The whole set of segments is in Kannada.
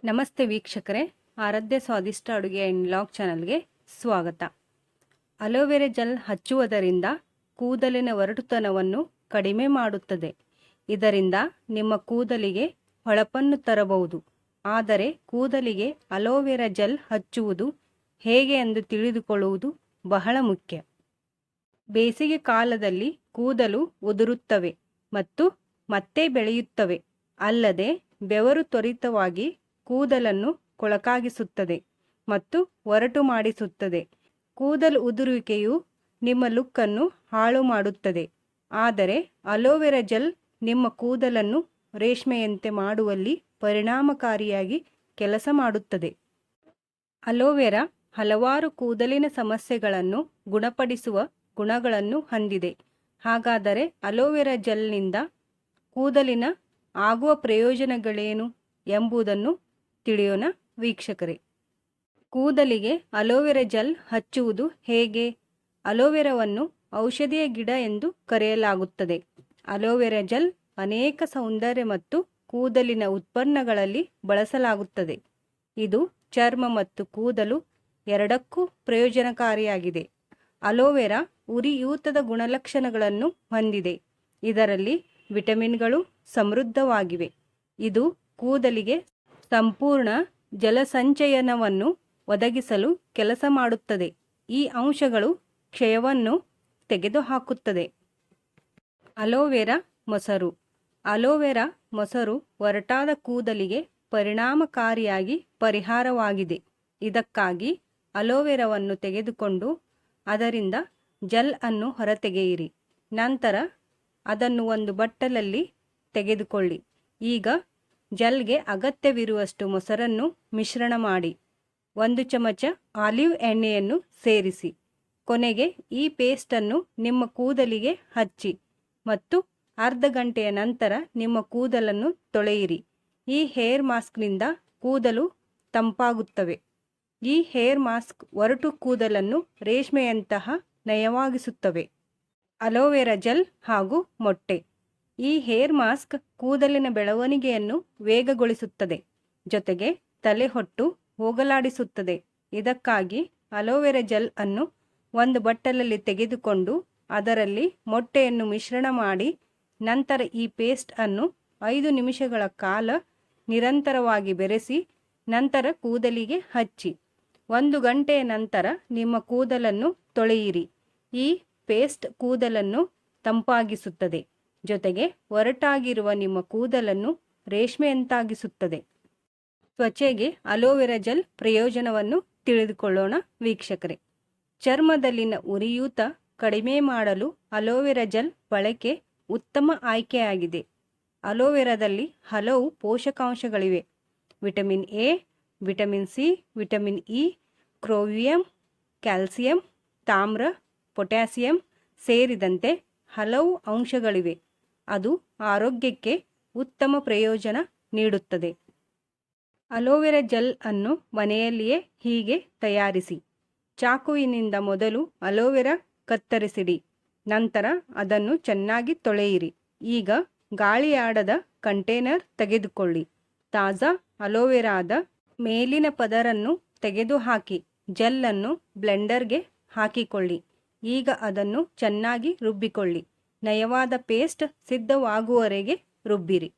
ನಮಸ್ತೆ ವೀಕ್ಷಕರೇ, ಆರಾಧ್ಯ ಸ್ವಾದಿಷ್ಟ ಅಡುಗೆ ಆ್ಯಂಡ್ ವ್ಲಾಗ್ ಚಾನಲ್ಗೆ ಸ್ವಾಗತ. ಅಲೋವೆರಾ ಜೆಲ್ ಹಚ್ಚುವುದರಿಂದ ಕೂದಲಿನ ಒರಟುತನವನ್ನು ಕಡಿಮೆ ಮಾಡುತ್ತದೆ. ಇದರಿಂದ ನಿಮ್ಮ ಕೂದಲಿಗೆ ಹೊಳಪನ್ನು ತರಬಹುದು. ಆದರೆ ಕೂದಲಿಗೆ ಅಲೋವೆರಾ ಜೆಲ್ ಹಚ್ಚುವುದು ಹೇಗೆ ಎಂದು ತಿಳಿದುಕೊಳ್ಳುವುದು ಬಹಳ ಮುಖ್ಯ. ಬೇಸಿಗೆ ಕಾಲದಲ್ಲಿ ಕೂದಲು ಉದುರುತ್ತವೆ ಮತ್ತು ಮತ್ತೆ ಬೆಳೆಯುತ್ತವೆ. ಅಲ್ಲದೆ ಬೆವರು ತ್ವರಿತವಾಗಿ ಕೂದಲನ್ನು ಕೊಳಕಾಗಿಸುತ್ತದೆ ಮತ್ತು ಒರಟು ಮಾಡಿಸುತ್ತದೆ. ಕೂದಲು ಉದುರುವಿಕೆಯು ನಿಮ್ಮ ಲುಕ್ಕನ್ನು ಹಾಳು ಮಾಡುತ್ತದೆ. ಆದರೆ ಅಲೋವೆರಾ ಜೆಲ್ ನಿಮ್ಮ ಕೂದಲನ್ನು ರೇಷ್ಮೆಯಂತೆ ಮಾಡುವಲ್ಲಿ ಪರಿಣಾಮಕಾರಿಯಾಗಿ ಕೆಲಸ ಮಾಡುತ್ತದೆ. ಅಲೋವೆರಾ ಹಲವಾರು ಕೂದಲಿನ ಸಮಸ್ಯೆಗಳನ್ನು ಗುಣಪಡಿಸುವ ಗುಣಗಳನ್ನು ಹೊಂದಿದೆ. ಹಾಗಾದರೆ ಅಲೋವೆರಾ ಜೆಲ್ನಿಂದ ಕೂದಲಿನ ಆಗುವ ಪ್ರಯೋಜನಗಳೇನು ಎಂಬುದನ್ನು ತಿಳಿಯೋಣ ವೀಕ್ಷಕರೇ. ಕೂದಲಿಗೆ ಅಲೋವೆರಾ ಜೆಲ್ ಹಚ್ಚುವುದು ಹೇಗೆ? ಅಲೋವೆರಾವನ್ನು ಔಷಧೀಯ ಗಿಡ ಎಂದು ಕರೆಯಲಾಗುತ್ತದೆ. ಅಲೋವೆರಾ ಜೆಲ್ ಅನೇಕ ಸೌಂದರ್ಯ ಮತ್ತು ಕೂದಲಿನ ಉತ್ಪನ್ನಗಳಲ್ಲಿ ಬಳಸಲಾಗುತ್ತದೆ. ಇದು ಚರ್ಮ ಮತ್ತು ಕೂದಲು ಎರಡಕ್ಕೂ ಪ್ರಯೋಜನಕಾರಿಯಾಗಿದೆ. ಅಲೋವೆರಾ ಉರಿಯೂತದ ಗುಣಲಕ್ಷಣಗಳನ್ನು ಹೊಂದಿದೆ. ಇದರಲ್ಲಿ ವಿಟಮಿನ್ಗಳು ಸಮೃದ್ಧವಾಗಿವೆ. ಇದು ಕೂದಲಿಗೆ ಸಂಪೂರ್ಣ ಜಲಸಂಚಯನವನ್ನು ಒದಗಿಸಲು ಕೆಲಸ ಮಾಡುತ್ತದೆ. ಈ ಅಂಶಗಳು ಕ್ಷಯವನ್ನು ತೆಗೆದುಹಾಕುತ್ತದೆ. ಅಲೋವೆರಾ ಮೊಸರು. ಅಲೋವೆರಾ ಮೊಸರು ಒರಟಾದ ಕೂದಲಿಗೆ ಪರಿಣಾಮಕಾರಿಯಾಗಿ ಪರಿಹಾರವಾಗಿದೆ. ಇದಕ್ಕಾಗಿ ಅಲೋವೆರಾವನ್ನು ತೆಗೆದುಕೊಂಡು ಅದರಿಂದ ಜೆಲ್ ಅನ್ನು ಹೊರತೆಗೆಯಿರಿ. ನಂತರ ಅದನ್ನು ಒಂದು ಬಟ್ಟಲಲ್ಲಿ ತೆಗೆದುಕೊಳ್ಳಿ. ಈಗ ಜೆಲ್ಗೆ ಅಗತ್ಯವಿರುವಷ್ಟು ಮೊಸರನ್ನು ಮಿಶ್ರಣ ಮಾಡಿ 1 ಚಮಚ ಆಲಿವ್ ಎಣ್ಣೆಯನ್ನು ಸೇರಿಸಿ. ಕೊನೆಗೆ ಈ ಪೇಸ್ಟನ್ನು ನಿಮ್ಮ ಕೂದಲಿಗೆ ಹಚ್ಚಿ ಮತ್ತು ಅರ್ಧ ಗಂಟೆಯ ನಂತರ ನಿಮ್ಮ ಕೂದಲನ್ನು ತೊಳೆಯಿರಿ. ಈ ಹೇರ್ ಮಾಸ್ಕ್ನಿಂದ ಕೂದಲು ತಂಪಾಗುತ್ತವೆ. ಈ ಹೇರ್ ಮಾಸ್ಕ್ ಒರಟು ಕೂದಲನ್ನು ರೇಷ್ಮೆಯಂತಹ ನಯವಾಗಿಸುತ್ತವೆ. ಅಲೋವೆರಾ ಜೆಲ್ ಹಾಗೂ ಮೊಟ್ಟೆ. ಈ ಹೇರ್ ಮಾಸ್ಕ್ ಕೂದಲಿನ ಬೆಳವಣಿಗೆಯನ್ನು ವೇಗಗೊಳಿಸುತ್ತದೆ, ಜೊತೆಗೆ ತಲೆಹೊಟ್ಟು ಹೋಗಲಾಡಿಸುತ್ತದೆ. ಇದಕ್ಕಾಗಿ ಅಲೋವೆರಾ ಜೆಲ್ ಅನ್ನು ಒಂದು ಬಟ್ಟಲಲ್ಲಿ ತೆಗೆದುಕೊಂಡು ಅದರಲ್ಲಿ ಮೊಟ್ಟೆಯನ್ನು ಮಿಶ್ರಣ ಮಾಡಿ ನಂತರ ಈ ಪೇಸ್ಟ್ ಅನ್ನು 5 ನಿಮಿಷಗಳ ಕಾಲ ನಿರಂತರವಾಗಿ ಬೆರೆಸಿ ನಂತರ ಕೂದಲಿಗೆ ಹಚ್ಚಿ 1 ಗಂಟೆಯ ನಂತರ ನಿಮ್ಮ ಕೂದಲನ್ನು ತೊಳೆಯಿರಿ. ಈ ಪೇಸ್ಟ್ ಕೂದಲನ್ನು ತಂಪಾಗಿಸುತ್ತದೆ, ಜೊತೆಗೆ ಒರಟಾಗಿರುವ ನಿಮ್ಮ ಕೂದಲನ್ನು ರೇಷ್ಮೆಯಂತಾಗಿಸುತ್ತದೆ. ತ್ವಚೆಗೆ ಅಲೋವೆರಾ ಜೆಲ್ ಪ್ರಯೋಜನವನ್ನು ತಿಳಿದುಕೊಳ್ಳೋಣ ವೀಕ್ಷಕರೇ. ಚರ್ಮದಲ್ಲಿನ ಉರಿಯೂತ ಕಡಿಮೆ ಮಾಡಲು ಅಲೋವೆರಾ ಜೆಲ್ ಬಳಕೆ ಉತ್ತಮ ಆಯ್ಕೆಯಾಗಿದೆ. ಅಲೋವೆರಾದಲ್ಲಿ ಹಲವು ಪೋಷಕಾಂಶಗಳಿವೆ. Vitamin A, vitamin C, vitamin E, chromium, calcium, ತಾಮ್ರ, ಪೊಟ್ಯಾಸಿಯಂ ಸೇರಿದಂತೆ ಹಲವು ಅಂಶಗಳಿವೆ. ಅದು ಆರೋಗ್ಯಕ್ಕೆ ಉತ್ತಮ ಪ್ರಯೋಜನ ನೀಡುತ್ತದೆ. ಅಲೋವೆರಾ ಜೆಲ್ ಅನ್ನು ಮನೆಯಲ್ಲಿಯೇ ಹೀಗೆ ತಯಾರಿಸಿ. ಚಾಕುವಿನಿಂದ ಮೊದಲು ಅಲೋವೆರಾ ಕತ್ತರಿಸಿಡಿ. ನಂತರ ಅದನ್ನು ಚೆನ್ನಾಗಿ ತೊಳೆಯಿರಿ. ಈಗ ಗಾಳಿಯಾಡದ ಕಂಟೇನರ್ ತೆಗೆದುಕೊಳ್ಳಿ. ತಾಜಾ ಅಲೋವೆರಾದ ಮೇಲಿನ ಪದರನ್ನು ತೆಗೆದುಹಾಕಿ ಜೆಲ್ಲನ್ನು ಬ್ಲೆಂಡರ್ಗೆ ಹಾಕಿಕೊಳ್ಳಿ. ಈಗ ಅದನ್ನು ಚೆನ್ನಾಗಿ ರುಬ್ಬಿಕೊಳ್ಳಿ. ನಯವಾದ ಪೇಸ್ಟ್ ಸಿದ್ಧವಾಗುವವರೆಗೆ ರುಬ್ಬಿರಿ.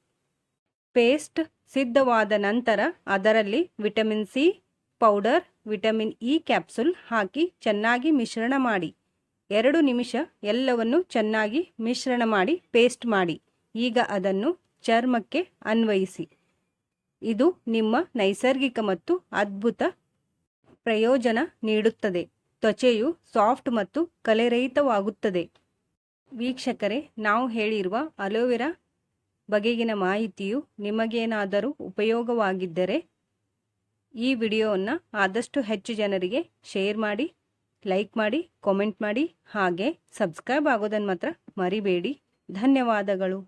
ಪೇಸ್ಟ್ ಸಿದ್ಧವಾದ ನಂತರ ಅದರಲ್ಲಿ vitamin C powder, vitamin E capsule ಹಾಕಿ ಚೆನ್ನಾಗಿ ಮಿಶ್ರಣ ಮಾಡಿ. 2 ನಿಮಿಷ ಎಲ್ಲವನ್ನು ಚೆನ್ನಾಗಿ ಮಿಶ್ರಣ ಮಾಡಿ ಪೇಸ್ಟ್ ಮಾಡಿ. ಈಗ ಅದನ್ನು ಚರ್ಮಕ್ಕೆ ಅನ್ವಯಿಸಿ. ಇದು ನಿಮ್ಮ ನೈಸರ್ಗಿಕ ಮತ್ತು ಅದ್ಭುತ ಪ್ರಯೋಜನ ನೀಡುತ್ತದೆ. ತ್ವಚೆಯು ಸಾಫ್ಟ್ ಮತ್ತು ಕಲೆರಹಿತವಾಗುತ್ತದೆ. ವೀಕ್ಷಕರೇ, ನಾವು ಹೇಳಿರುವ ಅಲೋವೆರಾ ಬಗೆಗಿನ ಮಾಹಿತಿಯು ನಿಮಗೇನಾದರೂ ಉಪಯೋಗವಾಗಿದ್ದರೆ ಈ ವಿಡಿಯೋವನ್ನು ಆದಷ್ಟು ಹೆಚ್ಚು ಜನರಿಗೆ ಶೇರ್ ಮಾಡಿ, ಲೈಕ್ ಮಾಡಿ, ಕಾಮೆಂಟ್ ಮಾಡಿ, ಹಾಗೆ ಸಬ್ಸ್ಕ್ರೈಬ್ ಆಗೋದನ್ನು ಮಾತ್ರ ಮರಿಬೇಡಿ. ಧನ್ಯವಾದಗಳು.